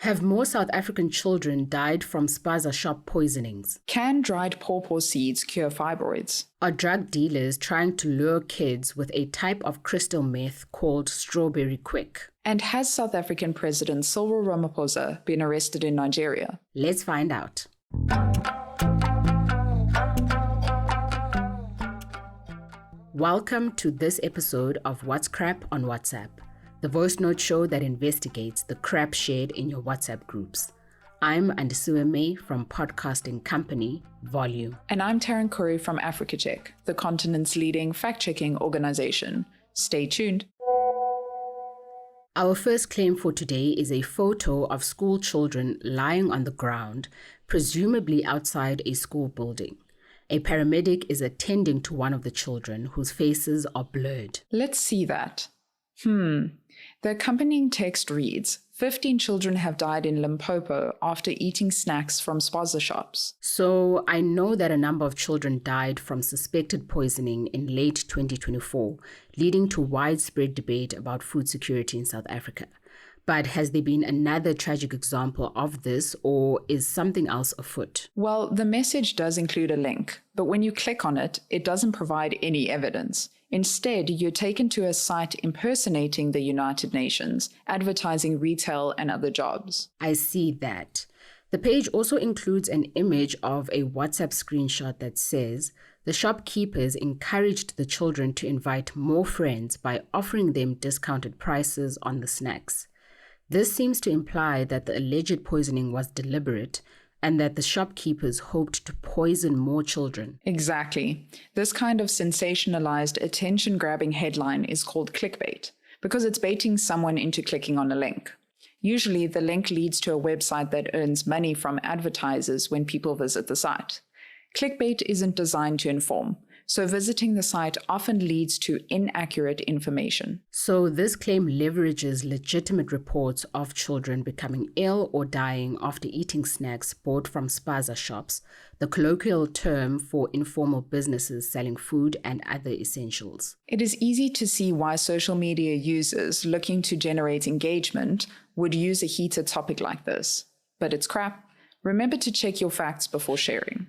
Have more South African children died from spaza shop poisonings? Can dried pawpaw seeds cure fibroids? Are drug dealers trying to lure kids with a type of crystal meth called strawberry quick? And has South African President Cyril Ramaphosa been arrested in Nigeria? Let's find out. Welcome to this episode of What's Crap on WhatsApp, the voice note show that investigates the crap shared in your WhatsApp groups. I'm Andisua May from podcasting company Volume. And I'm Taryn Curry from Africa Check, the continent's leading fact-checking organization. Stay tuned. Our first claim for today is a photo of school children lying on the ground, presumably outside a school building. A paramedic is attending to one of the children whose faces are blurred. Let's see that. The accompanying text reads, 15 children have died in Limpopo after eating snacks from spaza shops. So I know that a number of children died from suspected poisoning in late 2024, leading to widespread debate about food security in South Africa. But has there been another tragic example of this, or is something else afoot? Well, the message does include a link, but when you click on it, it doesn't provide any evidence. Instead, you're taken to a site impersonating the United Nations, advertising retail and other jobs. I see that. The page also includes an image of a WhatsApp screenshot that says the shopkeepers encouraged the children to invite more friends by offering them discounted prices on the snacks. This seems to imply that the alleged poisoning was deliberate and that the shopkeepers hoped to poison more children. Exactly. This kind of sensationalized, attention-grabbing headline is called clickbait because it's baiting someone into clicking on a link. Usually, the link leads to a website that earns money from advertisers when people visit the site. Clickbait isn't designed to inform, so visiting the site often leads to inaccurate information. So this claim leverages legitimate reports of children becoming ill or dying after eating snacks bought from spaza shops, the colloquial term for informal businesses selling food and other essentials. It is easy to see why social media users looking to generate engagement would use a heated topic like this. But it's crap. Remember to check your facts before sharing.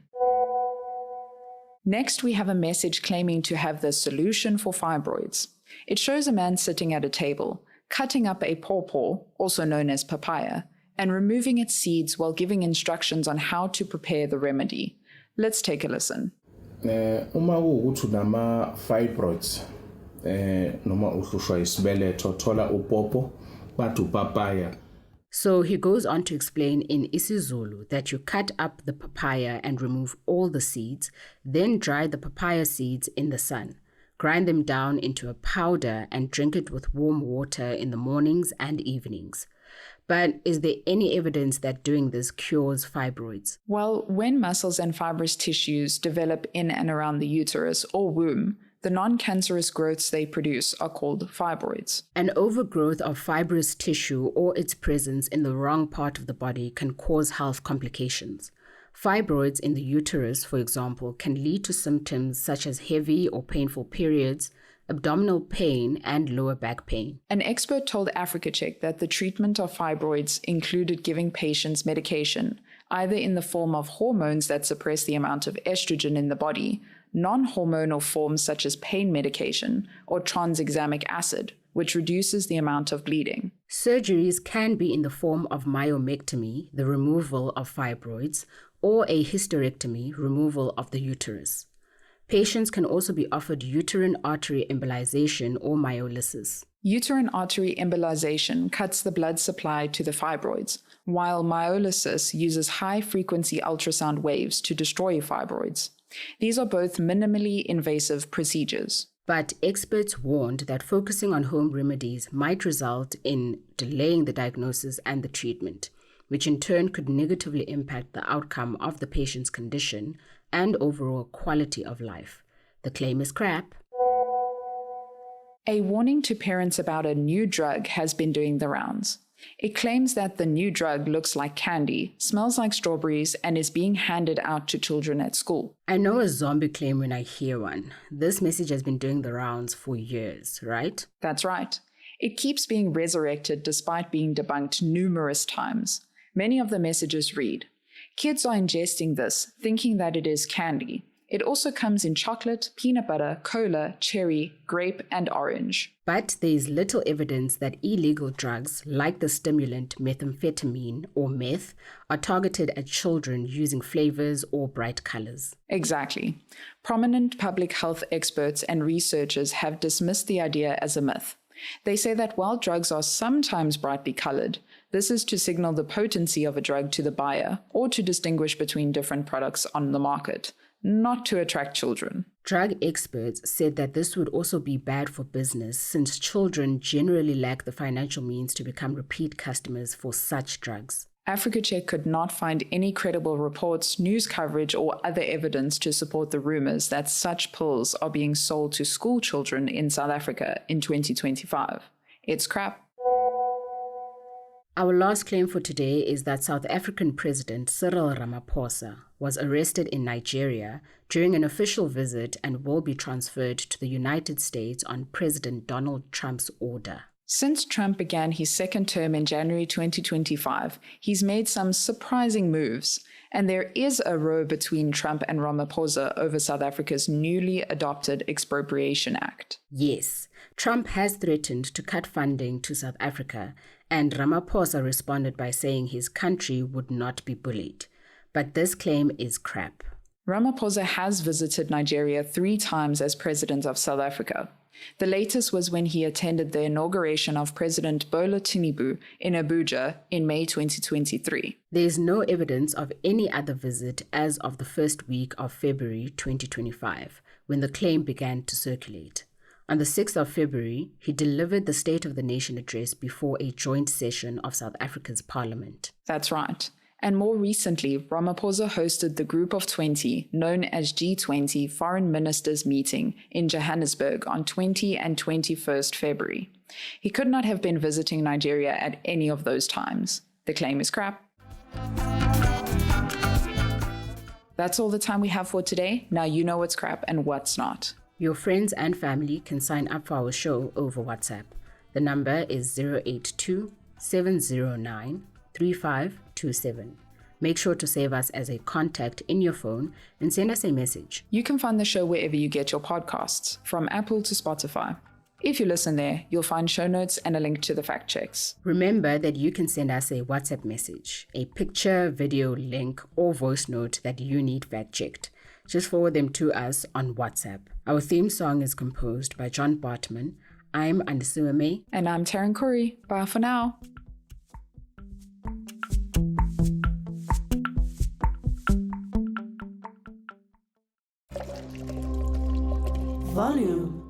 Next, we have a message claiming to have the solution for fibroids. It shows a man sitting at a table, cutting up a pawpaw, also known as papaya, and removing its seeds while giving instructions on how to prepare the remedy. Let's take a listen. Uma ukuthi nama fibroids noma uhlushwa isibeletho thola upopo bathi upapaya. So he goes on to explain in isiZulu that you cut up the papaya and remove all the seeds, then dry the papaya seeds in the sun. Grind them down into a powder and drink it with warm water in the mornings and evenings. But is there any evidence that doing this cures fibroids? Well, when muscles and fibrous tissues develop in and around the uterus or womb, the non-cancerous growths they produce are called fibroids. An overgrowth of fibrous tissue or its presence in the wrong part of the body can cause health complications. Fibroids in the uterus, for example, can lead to symptoms such as heavy or painful periods, abdominal pain, and lower back pain. An expert told Africa Check that the treatment of fibroids included giving patients medication, either in the form of hormones that suppress the amount of estrogen in the body, non-hormonal forms such as pain medication, or tranexamic acid, which reduces the amount of bleeding. Surgeries can be in the form of myomectomy, the removal of fibroids, or a hysterectomy, removal of the uterus. Patients can also be offered uterine artery embolization or myolysis. Uterine artery embolization cuts the blood supply to the fibroids, while myolysis uses high-frequency ultrasound waves to destroy fibroids. These are both minimally invasive procedures. But experts warned that focusing on home remedies might result in delaying the diagnosis and the treatment, which in turn could negatively impact the outcome of the patient's condition and overall quality of life. The claim is crap. A warning to parents about a new drug has been doing the rounds. It claims that the new drug looks like candy, smells like strawberries, and is being handed out to children at school. I know a zombie claim when I hear one. This message has been doing the rounds for years, right? That's right. It keeps being resurrected despite being debunked numerous times. Many of the messages read, "Kids are ingesting this, thinking that it is candy. It also comes in chocolate, peanut butter, cola, cherry, grape, and orange." But there is little evidence that illegal drugs like the stimulant methamphetamine or meth are targeted at children using flavors or bright colors. Exactly. Prominent public health experts and researchers have dismissed the idea as a myth. They say that while drugs are sometimes brightly colored, this is to signal the potency of a drug to the buyer or to distinguish between different products on the market, not to attract children. Drug experts said that this would also be bad for business since children generally lack the financial means to become repeat customers for such drugs. Africa Check could not find any credible reports, news coverage, or other evidence to support the rumors that such pills are being sold to school children in South Africa in 2025. It's crap. Our last claim for today is that South African President Cyril Ramaphosa was arrested in Nigeria during an official visit and will be transferred to the United States on President Donald Trump's order. Since Trump began his second term in January 2025, he's made some surprising moves, and there is a row between Trump and Ramaphosa over South Africa's newly adopted Expropriation Act. Yes, Trump has threatened to cut funding to South Africa, and Ramaphosa responded by saying his country would not be bullied. But this claim is crap. Ramaphosa has visited Nigeria 3 times as president of South Africa. The latest was when he attended the inauguration of President Bola Tinubu in Abuja in May 2023. There is no evidence of any other visit as of the first week of February 2025, when the claim began to circulate. On the 6th of February, he delivered the State of the Nation address before a joint session of South Africa's parliament. That's right. And more recently, Ramaphosa hosted the Group of 20, known as G20 Foreign Ministers meeting in Johannesburg on 20 and 21st February. He could not have been visiting Nigeria at any of those times. The claim is crap. That's all the time we have for today. Now you know what's crap and what's not. Your friends and family can sign up for our show over WhatsApp. The number is 082 709 3527. Make sure to save us as a contact in your phone and send us a message. You can find the show wherever you get your podcasts, from Apple to Spotify. If you listen there, you'll find show notes and a link to the fact checks. Remember that you can send us a WhatsApp message, a picture, video, link, or voice note that you need fact checked. Just forward them to us on WhatsApp. Our theme song is composed by John Bartman. I'm Andisua May. And I'm Taryn Corey. Bye for now. Volume.